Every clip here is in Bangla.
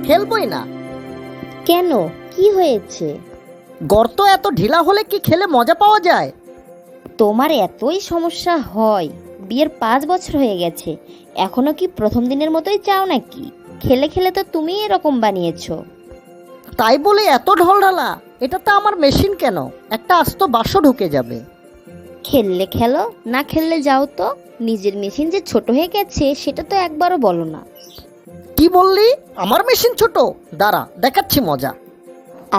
খেলবই না। কেন, কি হয়েছে? গর্ত এত ঢিলা হলে কি খেলে মজা পাওয়া যায়? তোমার এতই সমস্যা হয়? বিয়ের 5 বছর হয়ে গেছে, এখনো কি প্রথম দিনের মতোই চাও নাকি? খেলে খেলে তো তুমি এরকম বানিয়েছো। তাই বলে এত ঢলঢালা? এটা তো আমার মেশিন, কেন একটা আস্ত বাক্স ঢুকে যাবে। খেললে খেলো, না খেললে যাও তো। নিজের মেশিন যে ছোট হয়ে গেছে সেটা তো একবারও বলো না। কি বললি? আমার মেশিন ছোট? দাঁড়া, দেখাচ্ছি মজা।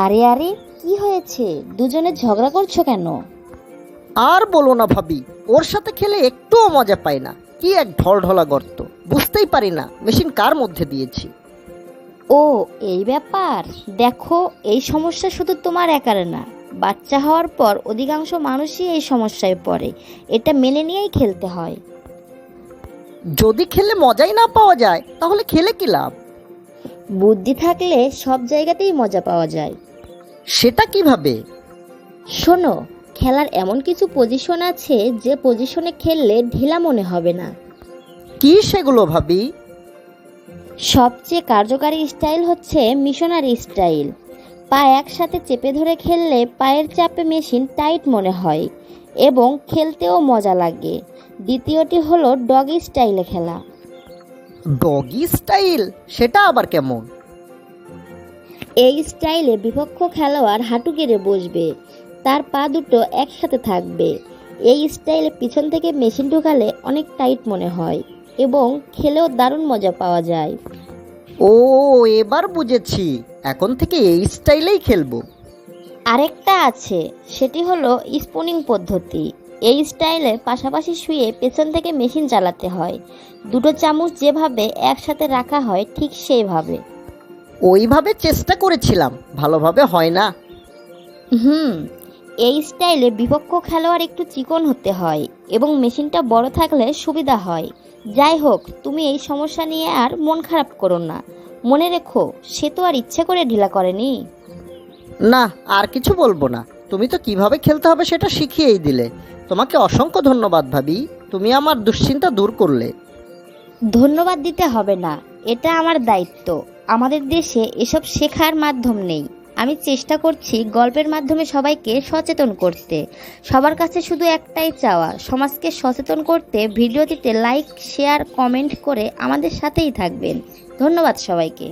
আরে আরে, কি হয়েছে? দুজনে ঝগড়া করছো কেন? আর বলো না ভাবি, ওর সাথে খেলে একটুও মজা পাই না। কি এক ঢলঢলা গর্ত, বুঝতেই পারি না মেশিন কার মধ্যে দিয়েছি। ও, এই ব্যাপার। দেখো, এই সমস্যা শুধু তোমার একার না, বাচ্চা হওয়ার পর অধিকাংশ মানুষই এই সমস্যায় পড়ে। এটা মেনে নিয়েই খেলতে হয়। যদি খেলে মজাই না পাওয়া যায় তাহলে খেলে কি লাভ? বুদ্ধি থাকলে সব জায়গাতেই মজা পাওয়া যায়। সেটা কিভাবে? শোনো, খেলার এমন কিছু পজিশন আছে যে পজিশনে খেললে ঢিলা মনে হবে না। কি সেগুলো ভাবি? সবচেয়ে কার্যকারী স্টাইল হচ্ছে মিশনারি স্টাইল। পা একসাথে চেপে ধরে খেললে পায়ের চাপে মেশিন টাইট মনে হয় এবং খেলতেও মজা লাগে। দ্বিতীয়টি হলো ডগি স্টাইলে খেলা। Doggy style? সেটা আবার কেমন? এই স্টাইলে বিপক্ষ খেলোয়াড় হাঁটু গেড়ে বসবে, তার পা দুটো একসাথে থাকবে। এই স্টাইলে পিছন থেকে মেশিন ঢোকালে অনেক টাইট মনে হয় এবং খেলেও দারুণ মজা পাওয়া যায়। ও, এবার বুঝেছি, এখন থেকে এই স্টাইলেই খেলবো। আরেকটা আছে, সেটি হলো স্পুনিং পদ্ধতি। এই স্টাইলে পাশাপাশি শুয়ে পেছন থেকে মেশিন চালাতে হয়। দুটো চামচ যেভাবে একসাথে রাখা হয় ঠিক সেইভাবে। ওইভাবে চেষ্টা করেছিলাম, ভালোভাবে হয় না। হুম, এই স্টাইলে বিপক্ষ খেলোয়াড় একটু চিকন হতে হয় এবং মেশিনটা বড় থাকলে সুবিধা হয়। যাই হোক, তুমি এই সমস্যা নিয়ে আর মন খারাপ করো না। মনে রেখো, সে তো আর ইচ্ছে করে ঢিলা করেনি। না, আর কিছু বলবো না। তুমি তো কিভাবে খেলতে হবে সেটা শিখিয়েই দিলে। তোমাকে অসংখ্য ধন্যবাদ ভাবি, তুমি আমার দুশ্চিন্তা দূর করলে। ধন্যবাদ দিতে হবে না, এটা আমার দায়িত্ব। আমাদের দেশে এসব শেখার মাধ্যম নেই। আমি চেষ্টা করছি গল্পের মাধ্যমে সবাইকে সচেতন করতে। সবার কাছে শুধু একটাই চাওয়া, সমাজকে সচেতন করতে ভিডিওটিতে লাইক, শেয়ার, কমেন্ট করে আমাদের সাথেই থাকবেন। ধন্যবাদ সবাইকে।